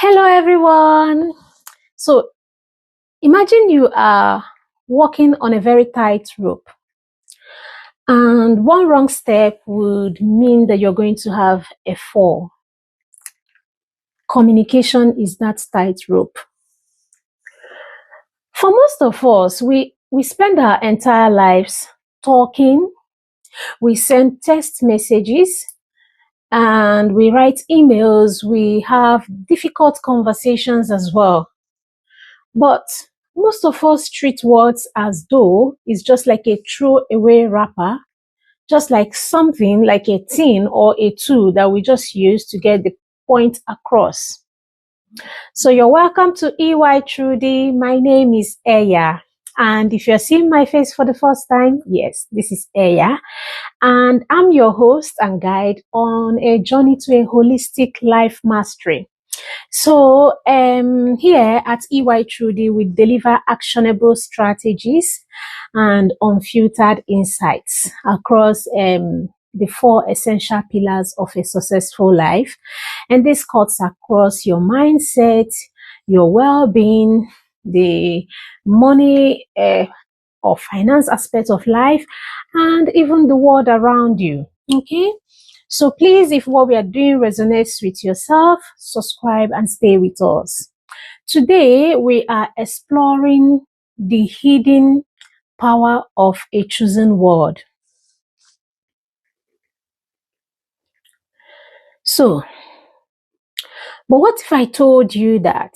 Hello everyone. So imagine you are walking on a very tight rope, and one wrong step would mean that you're going to have a fall. Communication is that tight rope. For most of us, we spend our entire lives talking, we send text messages, and we write emails, we have difficult conversations as well. But most of us treat words as though it's just like a throwaway wrapper, just like something like a tin or a tool that we just use to get the point across. So you're welcome to EY Trudy. My name is Eya. And if you're seeing my face for the first time, yes, this is Eya. And I'm your host and guide on a journey to a holistic life mastery. So here at EY Trudy, we deliver actionable strategies and unfiltered insights across the 4 essential pillars of a successful life. And this cuts across your mindset, your well-being, the money or finance aspect of life, and even the world around you. Okay? So please, if what we are doing resonates with yourself, subscribe and stay with us. Today, we are exploring the hidden power of a chosen word. So, but what if I told you that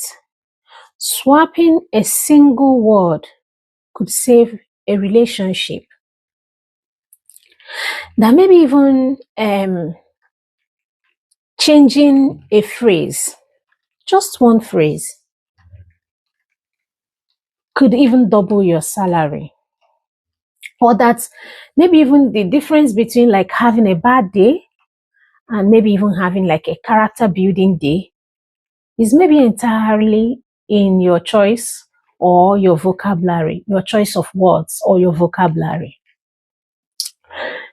swapping a single word could save a relationship? That maybe even changing a phrase, just one phrase, could even double your salary. Or that maybe even the difference between like having a bad day and maybe even having like a character building day is maybe entirely in your choice or your vocabulary, your choice of words or your vocabulary.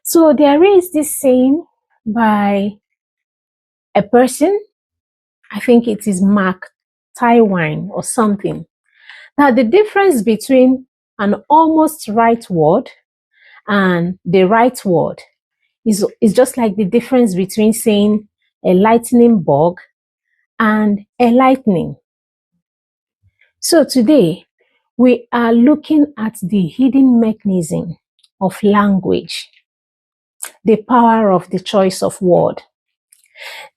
So there is this saying by a person, I think it is Mark Twain or something, that the difference between an almost right word and the right word is just like the difference between saying a lightning bug and a lightning. So today, we are looking at the hidden mechanism of language, the power of the choice of word.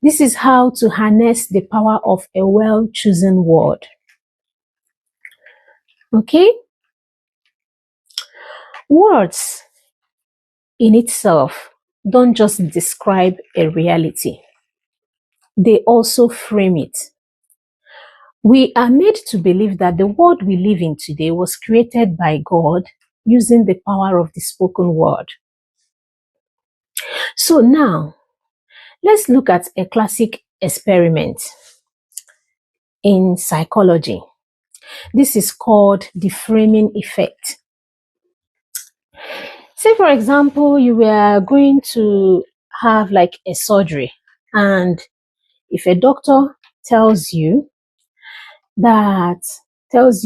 This is how to harness the power of a well-chosen word. Okay? Words in itself don't just describe a reality. They also frame it. We are made to believe that the world we live in today was created by God using the power of the spoken word. So now, let's look at a classic experiment in psychology. This is called the framing effect. Say, for example, you were going to have like a surgery, and if a doctor tells you,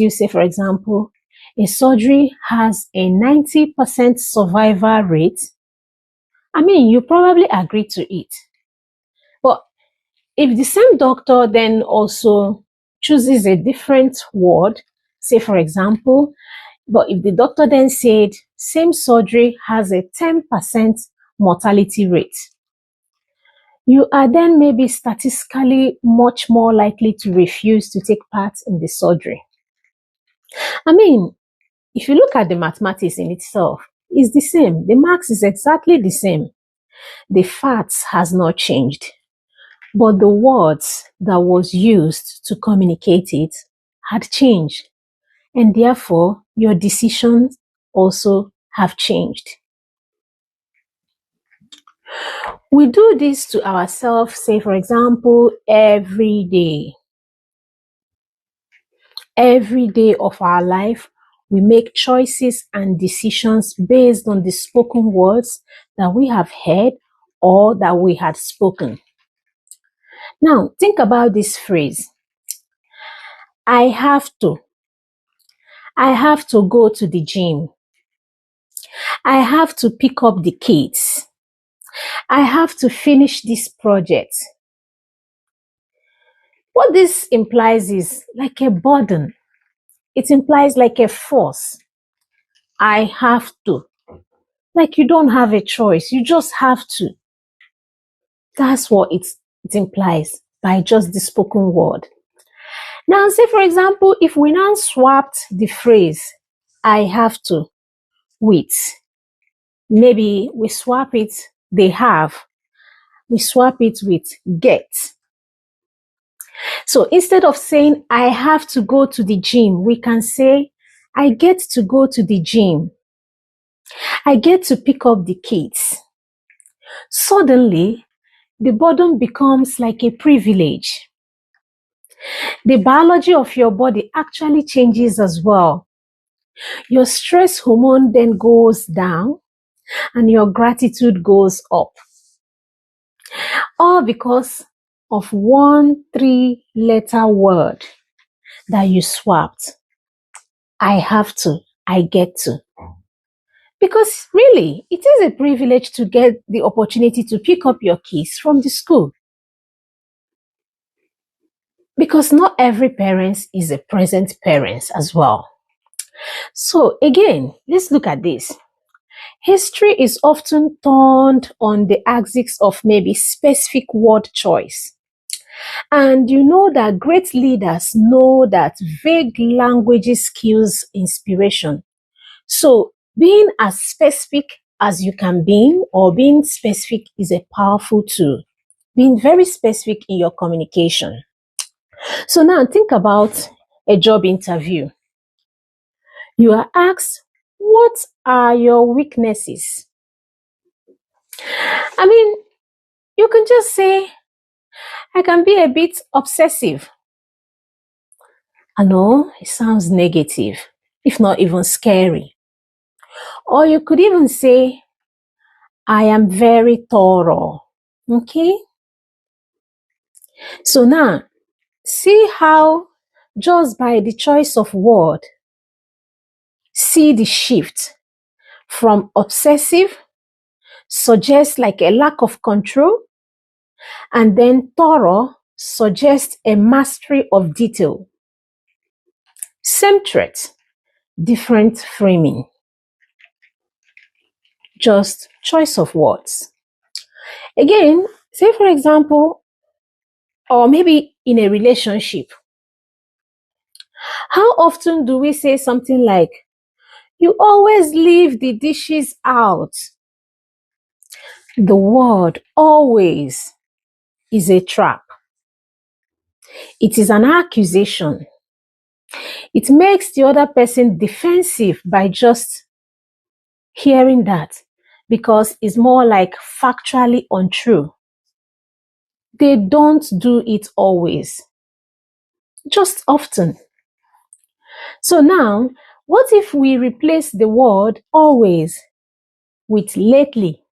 say, for example, a surgery has a 90% survival rate, I mean, you probably agree to it. But if the same doctor then also chooses a different word, say, for example, but if the doctor then said, same surgery has a 10% mortality rate, you are then maybe statistically much more likely to refuse to take part in the surgery. I mean, if you look at the mathematics in itself, it's the same. The marks is exactly the same. The facts has not changed, but the words that was used to communicate it had changed, and therefore your decisions also have changed. We do this to ourselves, say, for example, every day. Every day of our life, we make choices and decisions based on the spoken words that we have heard or that we had spoken. Now, think about this phrase. I have to. I have to go to the gym. I have to pick up the kids. I have to finish this project. What this implies is like a burden. It implies like a force. I have to. Like you don't have a choice. You just have to. That's what it implies by just the spoken word. Now, say for example, if we now swapped the phrase I have to with, maybe we swap it, they have, we swap it with get. So instead of saying I have to go to the gym, we can say I get to go to the gym. I get to pick up the kids. Suddenly, the burden becomes like a privilege. The biology of your body actually changes as well. Your stress hormone then goes down and your gratitude goes up. All because of one 3-letter word that you swapped. I have to, I get to. Because really, it is a privilege to get the opportunity to pick up your kids from the school. Because not every parent is a present parent as well. So again, let's look at this. History is often turned on the axis of maybe specific word choice. And you know that great leaders know that vague languages kills inspiration. So being as specific as you can be, or being specific, is a powerful tool. Being very specific in your communication. So now think about a job interview. You are asked, what are your weaknesses? I mean, you can just say, I can be a bit obsessive. I know it sounds negative, if not even scary. Or you could even say, I am very thorough. Okay? So now, see how just by the choice of word, see the shift from obsessive, suggests like a lack of control, and then thorough suggests a mastery of detail. Same threat, different framing. Just choice of words. Again, say for example, or maybe in a relationship, how often do we say something like, you always leave the dishes out? The word always is a trap. It is an accusation. It makes the other person defensive by just hearing that, because it's more like factually untrue. They don't do it always, just often. So now, what if we replace the word always with lately?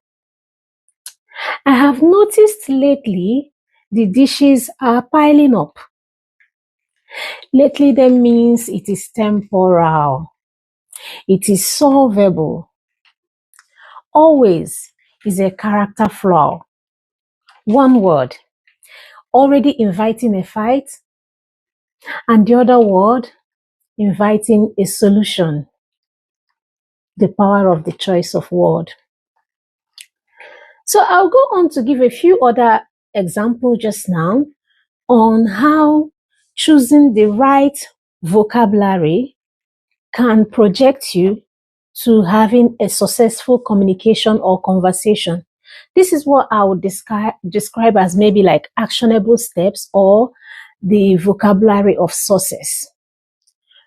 I have noticed lately the dishes are piling up. Lately then means it is temporal. It is solvable. Always is a character flaw. One word, already inviting a fight, and the other word, inviting a solution. The power of the choice of word. So I'll go on to give a few other examples just now on how choosing the right vocabulary can project you to having a successful communication or conversation. This is what I would describe as maybe like actionable steps or the vocabulary of success.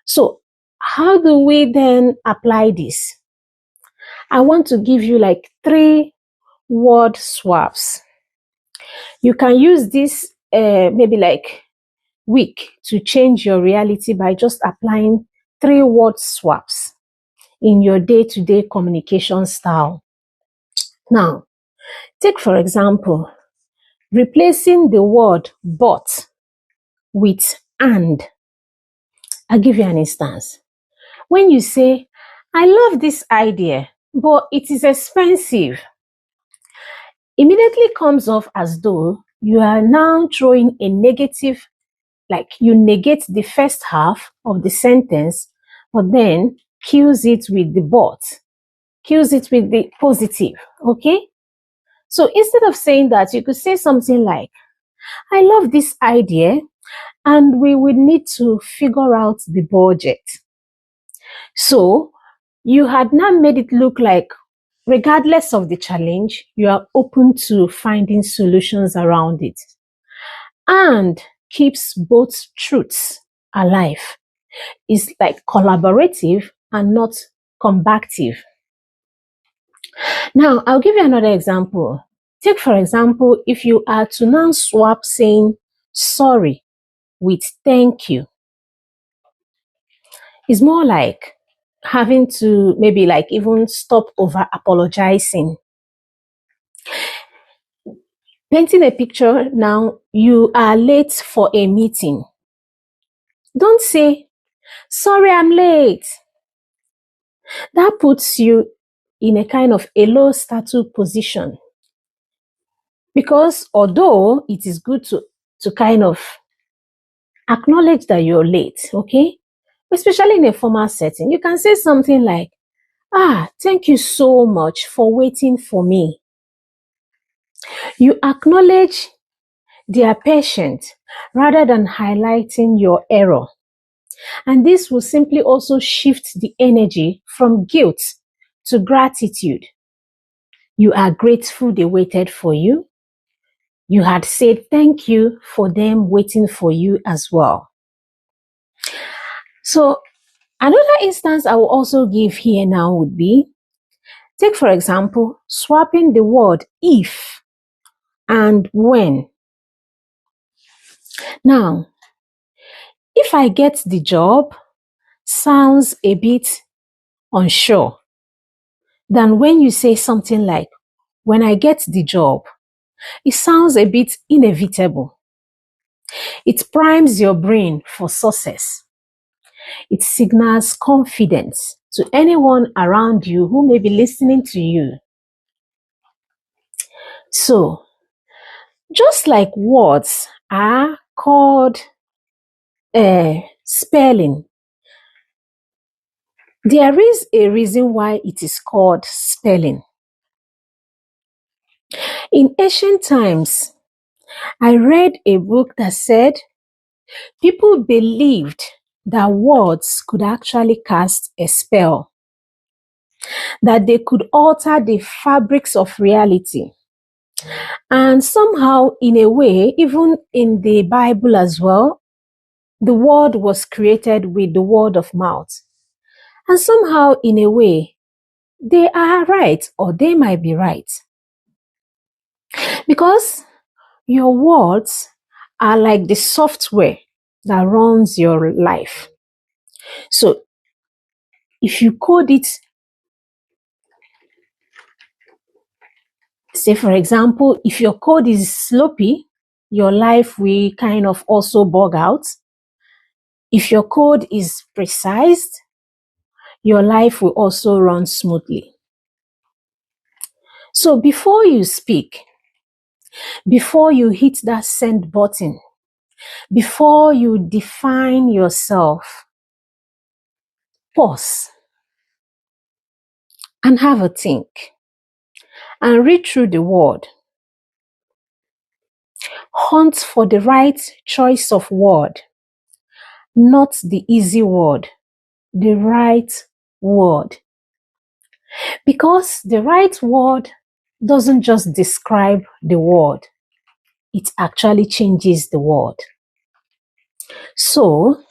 So how do we then apply this? I want to give you like 3 word swaps. You can use this maybe like week to change your reality by just applying 3 word swaps in your day-to-day communication style. Now, take for example, replacing the word but with and. I'll give you an instance. When you say, I love this idea, but it is expensive, immediately comes off as though you are now throwing a negative, like you negate the first half of the sentence, but then kills it with the but, kills it with the positive. Okay? So instead of saying that, you could say something like, I love this idea, and we would need to figure out the budget. So you had now made it look like, regardless of the challenge, you are open to finding solutions around it, and keeps both truths alive. It's like collaborative and not combative. Now, I'll give you another example. Take, for example, if you are to now swap saying sorry with thank you. It's more like having to maybe like even stop over apologizing. Painting a picture now, you are late for a meeting. Don't say, sorry, I'm late. That puts you in a kind of a low status position. Because although it is good to kind of acknowledge that you're late, okay? Especially in a formal setting, you can say something like, thank you so much for waiting for me. You acknowledge their patience rather than highlighting your error. And this will simply also shift the energy from guilt to gratitude. You are grateful they waited for you. You had said thank you for them waiting for you as well. So another instance I will also give here now would be, take for example, swapping the word if and when. Now, if I get the job sounds a bit unsure than when you say something like, when I get the job. It sounds a bit inevitable. It primes your brain for success. It signals confidence to anyone around you who may be listening to you. So, just like words are called spelling, there is a reason why it is called spelling. In ancient times, I read a book that said people believed that words could actually cast a spell, that they could alter the fabrics of reality. And somehow, in a way, even in the Bible as well, the word was created with the word of mouth. And somehow, in a way, they are right, or they might be right. Because your words are like the software that runs your life. So, if you code it, say for example, if your code is sloppy, your life will kind of also bug out. If your code is precise, your life will also run smoothly. So before you speak, before you hit that send button, before you define yourself, pause and have a think and read through the word. Hunt for the right choice of word, not the easy word, the right word. Because the right word doesn't just describe the word, it actually changes the word. So,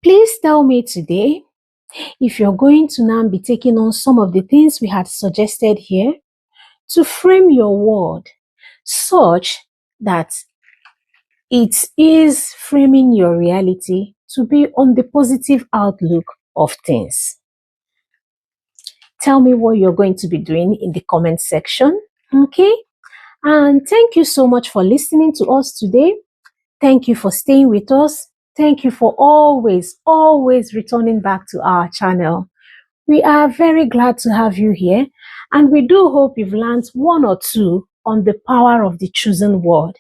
please tell me today if you're going to now be taking on some of the things we had suggested here to frame your word such that it is framing your reality to be on the positive outlook of things. Tell me what you're going to be doing in the comment section, okay? And thank you so much for listening to us today. Thank you for staying with us. Thank you for always returning back to our channel. We are very glad to have you here, and we do hope you've learned one or two on the power of the chosen word.